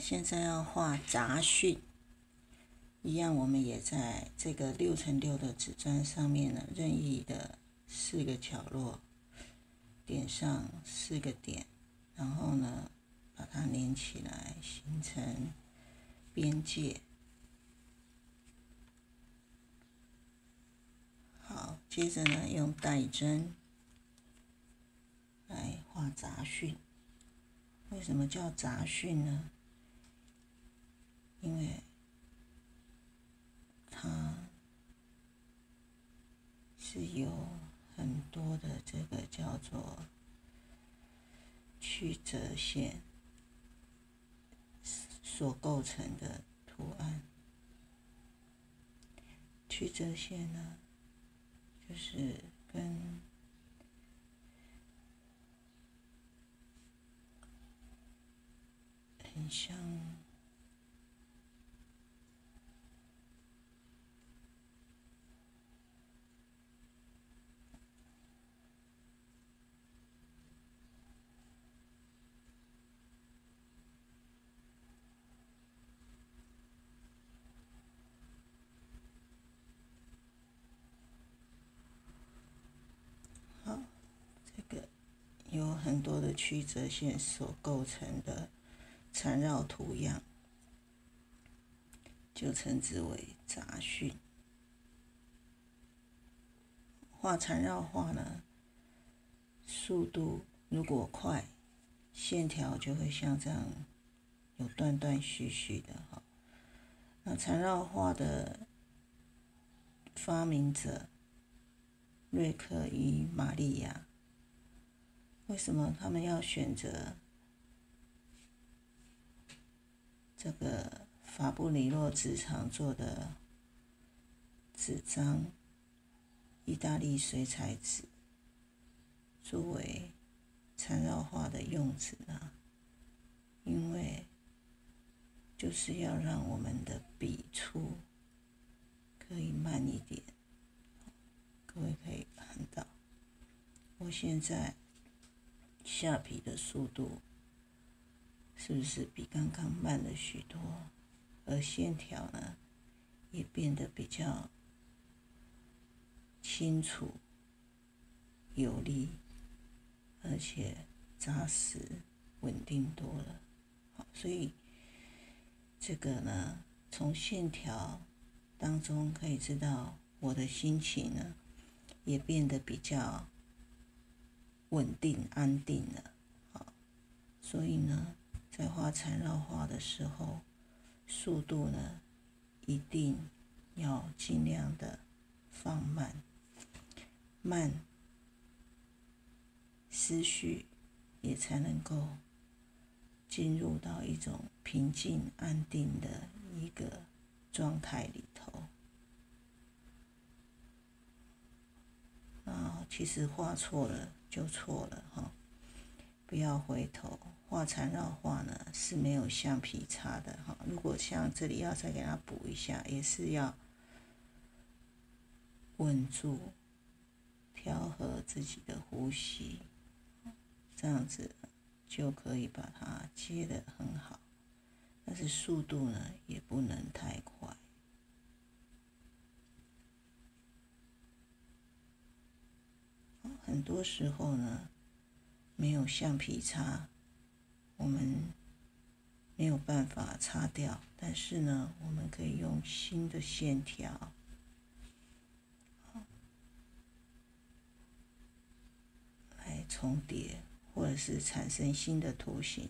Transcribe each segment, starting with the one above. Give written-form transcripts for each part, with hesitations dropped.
现在要画杂讯，一样我们也在这个6×6的纸砖上面呢，任意的4个角落点上4个点，然后呢把它连起来，形成边界。好，接着呢用带针来画杂讯。为什么叫杂讯呢？因为它是由很多的这个叫做曲折线所构成的图案。曲折线呢，就是跟很像有很多的曲折线所构成的缠绕图样，就称之为杂讯。画缠绕画呢，速度如果快，线条就会像这样有断断续续的哈。那缠绕画的发明者瑞克与玛利亚，为什么他们要选择这个法布里洛纸厂做的纸张意大利水彩纸作为缠绕画的用纸呢？因为就是要让我们的笔触可以慢一点。各位可以看到，我现在下笔的速度是不是比刚刚慢了许多？而线条呢，也变得比较清楚、有力，而且扎实、稳定多了。好，所以这个呢，从线条当中可以知道我的心情呢，也变得比较稳定、安定了。好，所以呢，在画缠绕画的时候，速度呢一定要尽量的放慢，思绪也才能够进入到一种平静安定的一个状态里头。其实画错了就错了哈，不要回头。画缠绕画呢是没有橡皮擦的哈，如果像这里要再给它补一下，也是要稳住，调和自己的呼吸，这样子就可以把它接得很好。但是速度呢也不能太快。很多时候呢，没有橡皮擦，我们没有办法擦掉，但是呢，我们可以用新的线条来重叠，或者是产生新的图形，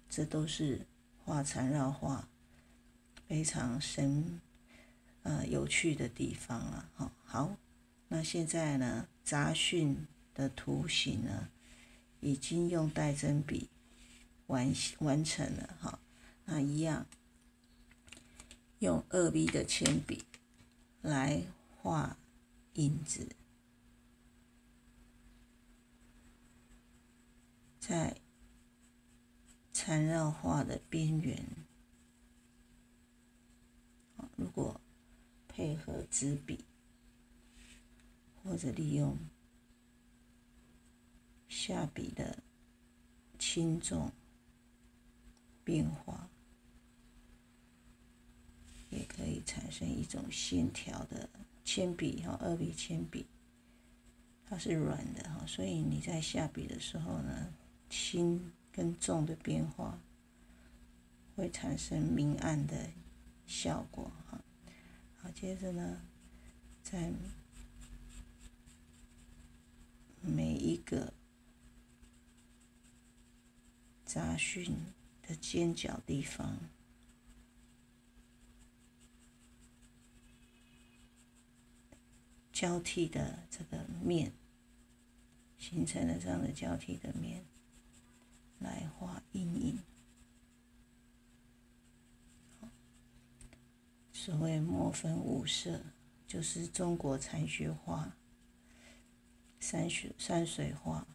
这都是画缠绕画非常有趣的地方了。好，那现在呢，杂讯的图形呢，已经用带针笔完成了哈。那一样用2B 的铅笔来画影子，在缠绕画的边缘，如果配合纸笔，或者利用下笔的轻重变化，可以产生一种线条的铅笔，2B 铅笔，它是软的所以你在下笔的时候呢，轻跟重的变化会产生明暗的效果。好，接着呢，在每一个杂讯的尖角地方，交替的这个面，形成了这样的交替的面，来画阴影。所谓墨分五色，就是中国残雪画、山水画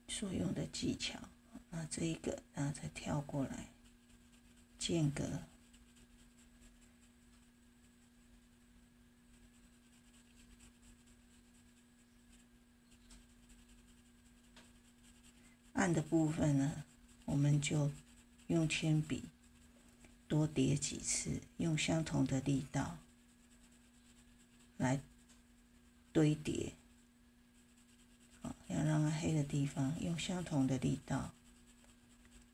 所用的技巧。那这一个，然后再跳过来，间隔，暗的部分呢，我们就用铅笔多叠几次，用相同的力道来堆叠。要让它黑的地方用相同的力道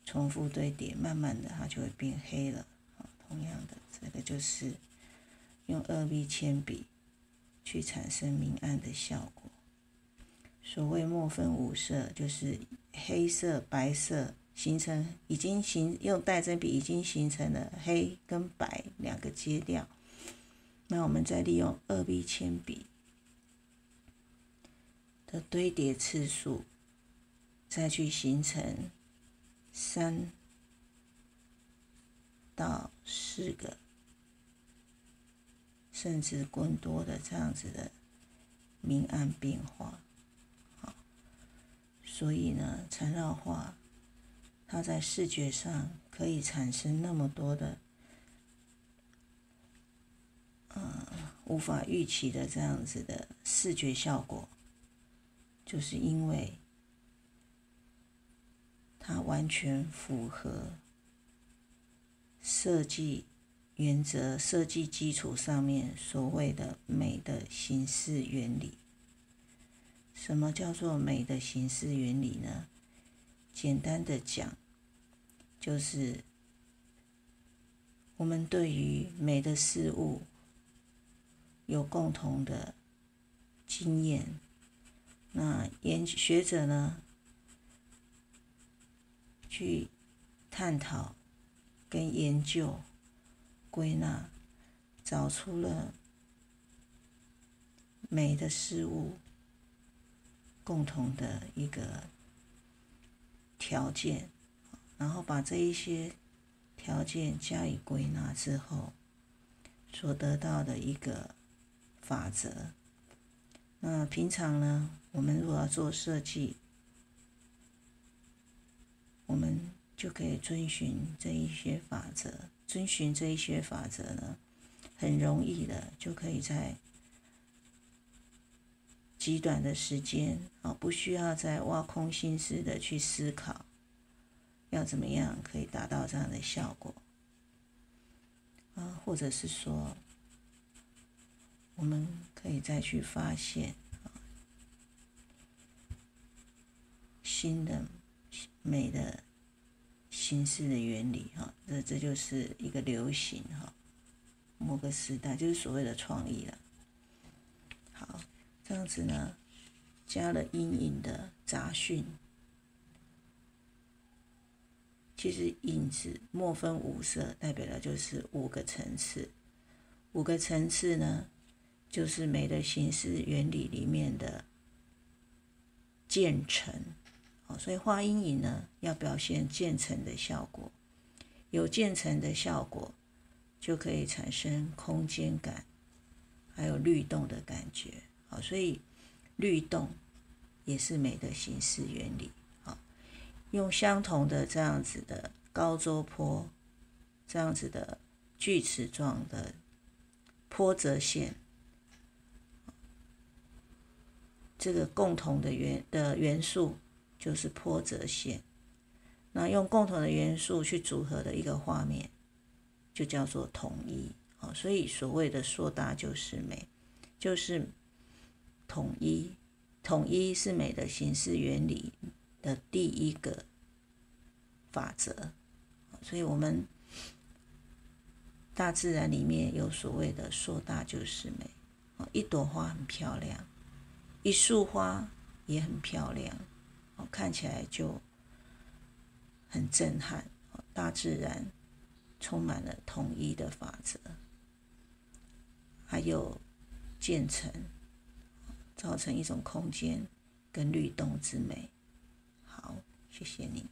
重复堆叠，慢慢的它就会变黑了。同样的，这个就是用2B 铅笔去产生明暗的效果。所谓墨分五色，就是黑色、白色用带针笔已经形成了黑跟白两个阶调。那我们再利用2B 铅笔的堆叠次数，再去形成3到4个，甚至更多的这样子的明暗变化。所以呢，缠绕画它在视觉上可以产生那么多的无法预期的这样子的视觉效果，就是因为它完全符合设计原则、设计基础上面所谓的美的形式原理。什么叫做美的形式原理呢？简单的讲，就是我们对于美的事物有共同的经验。那学者呢，去探讨跟研究、归纳，找出了美的事物共同的一个条件，然后把这一些条件加以归纳之后，所得到的一个法则。那平常呢，我们如果要做设计，我们就可以遵循这一些法则。遵循这一些法则呢，很容易的就可以在极短的时间不需要再挖空心思的去思考要怎么样可以达到这样的效果或者是说我们可以再去发现新的美的形式的原理这就是一个流行某个时代就是所谓的创意了。好，这样子呢，加了阴影的杂讯，其实影子墨分五色，代表的就是5个层次。5个层次呢，就是美的形式原理里面的渐层。所以画阴影呢，要表现渐层的效果。有渐层的效果，就可以产生空间感，还有律动的感觉。所以律动也是美的形式原理。用相同的这样子的高周坡，这样子的锯齿状的坡折线，这个共同的元素就是波折线。那用共同的元素去组合的一个画面，就叫做统一。所以所谓的硕大就是美，就是统一。统一是美的形式原理的第一个法则。所以我们大自然里面有所谓的硕大就是美。一朵花很漂亮，一束花也很漂亮，看起来就很震撼。大自然充满了统一的法则，还有渐层，造成一种空间跟律动之美。好，谢谢你。